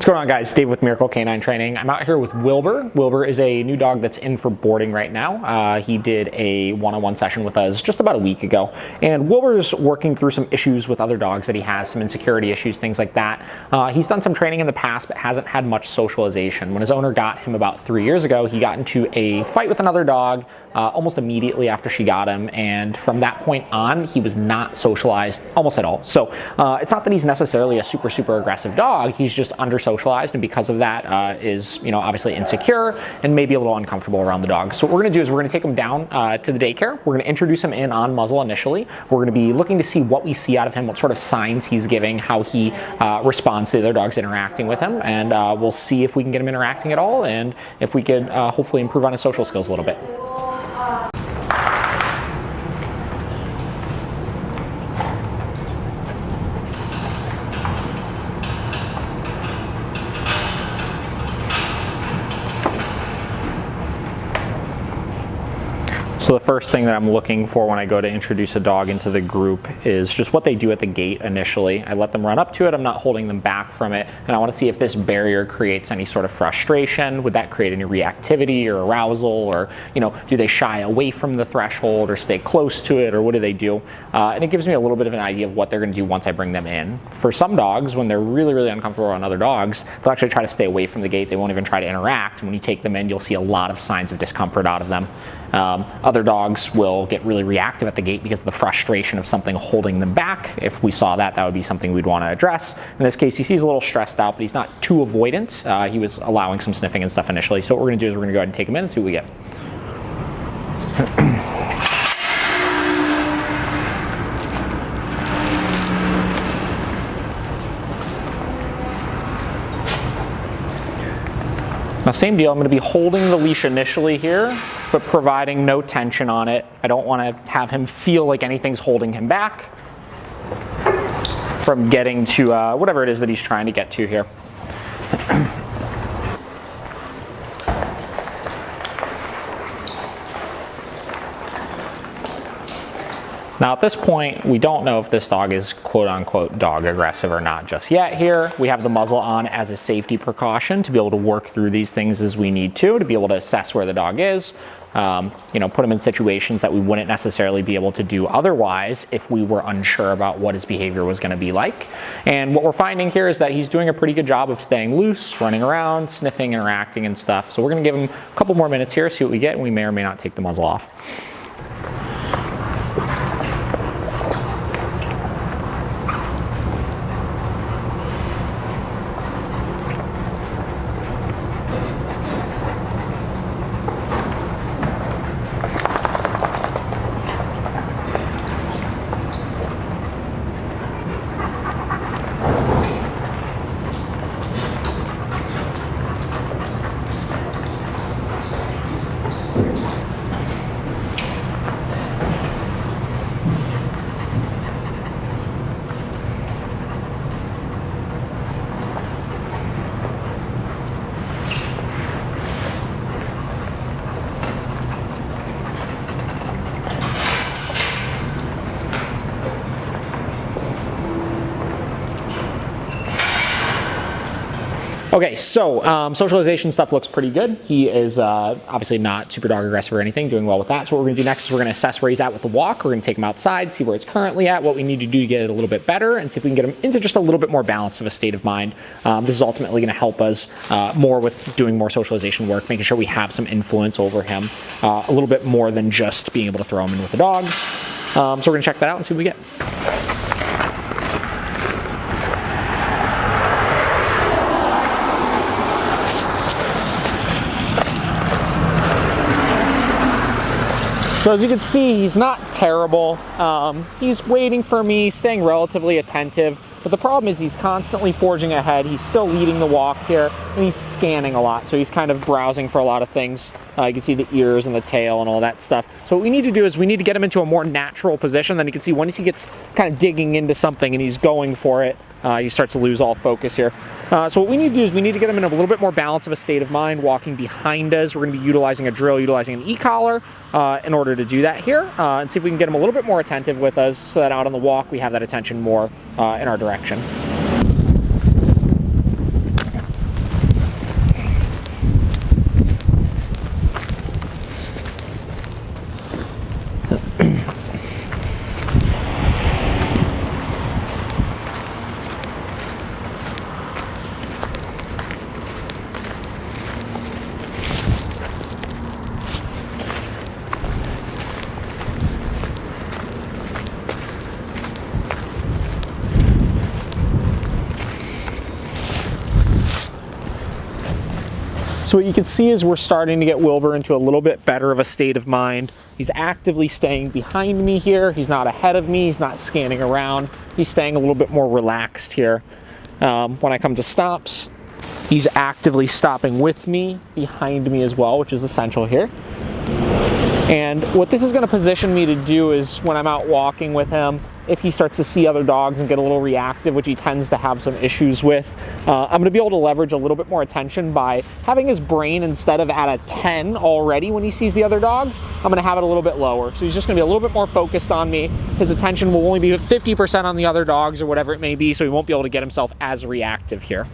What's going on, guys? Dave with Miracle Canine Training. I'm out here with Wilbur. Wilbur is a new dog that's in for boarding right now. He did a one-on-one session with us just about a week ago. And Wilbur's working through some issues with other dogs that he has, some insecurity issues, things like that. He's done some training in the past, but hasn't had much socialization. When his owner got him about 3 years ago, he got into a fight with another dog almost immediately after she got him. And from that point on, he was not socialized almost at all. So it's not that he's necessarily a super aggressive dog. He's just under-socialized, and because of that is, obviously insecure and maybe a little uncomfortable around the dog. So what we're gonna do is we're gonna take him down to the daycare. We're gonna introduce him in on muzzle initially. We're gonna be looking to see what we see out of him, what sort of signs he's giving, how he responds to the other dogs interacting with him, and we'll see if we can get him interacting at all, and if we could hopefully improve on his social skills a little bit. So the first thing that I'm looking for when I go to introduce a dog into the group is just what they do at the gate initially. I let them run up to it, I'm not holding them back from it, and I want to see if this barrier creates any sort of frustration. Would that create any reactivity or arousal, or do they shy away from the threshold or stay close to it, or what do they do? And it gives me a little bit of an idea of what they're going to do once I bring them in. For some dogs, when they're really uncomfortable around other dogs, they'll actually try to stay away from the gate. They won't even try to interact. And when you take them in, you'll see a lot of signs of discomfort out of them. Other dogs will get really reactive at the gate because of the frustration of something holding them back. If we saw that, that would be something we'd want to address. In this case, he's a little stressed out, but he's not too avoidant. He was allowing some sniffing and stuff initially. So what we're going to do is we're going to go ahead and take him in and see what we get. Now, same deal, I'm going to be holding the leash initially here, but providing no tension on it. I don't want to have him feel like anything's holding him back from getting to whatever it is that he's trying to get to here. Now at this point, we don't know if this dog is quote-unquote dog aggressive or not just yet here. We have the muzzle on as a safety precaution to be able to work through these things as we need to be able to assess where the dog is. Put him in situations that we wouldn't necessarily be able to do otherwise if we were unsure about what his behavior was going to be like. And what we're finding here is that he's doing a pretty good job of staying loose, running around, sniffing, interacting and stuff. So we're going to give him a couple more minutes here, see what we get, and we may or may not take the muzzle off. Okay, so socialization stuff looks pretty good. He is obviously not super dog aggressive or anything, doing well with that. So what we're gonna do next is we're gonna assess where he's at with the walk. We're gonna take him outside, see where it's currently at, what we need to do to get it a little bit better, and see if we can get him into just a little bit more balance of a state of mind. This is ultimately gonna help us more with doing more socialization work, making sure we have some influence over him, a little bit more than just being able to throw him in with the dogs. So we're gonna check that out and see what we get. So as you can see, he's not terrible. He's waiting for me, staying relatively attentive. But the problem is he's constantly forging ahead. He's still leading the walk here, and he's scanning a lot. So he's kind of browsing for a lot of things. You can see the ears and the tail and all that stuff. So what we need to do is we need to get him into a more natural position. Then you can see once he gets kind of digging into something and he's going for it, he starts to lose all focus here. So what we need to do is we need to get him in a little bit more balance of a state of mind, walking behind us. We're going to be utilizing a drill, utilizing an e-collar in order to do that here, and see if we can get him a little bit more attentive with us so that out on the walk we have that attention more in our direction. So what you can see is we're starting to get Wilbur into a little bit better of a state of mind. He's actively staying behind me here. He's not ahead of me. He's not scanning around. He's staying a little bit more relaxed here. When I come to stops, he's actively stopping with me, behind me as well, which is essential here. And what this is going to position me to do is when I'm out walking with him, if he starts to see other dogs and get a little reactive, which he tends to have some issues with, I'm going to be able to leverage a little bit more attention by having his brain, instead of at a 10 already when he sees the other dogs, I'm going to have it a little bit lower. So he's just going to be a little bit more focused on me. His attention will only be 50% on the other dogs or whatever it may be, so he won't be able to get himself as reactive here.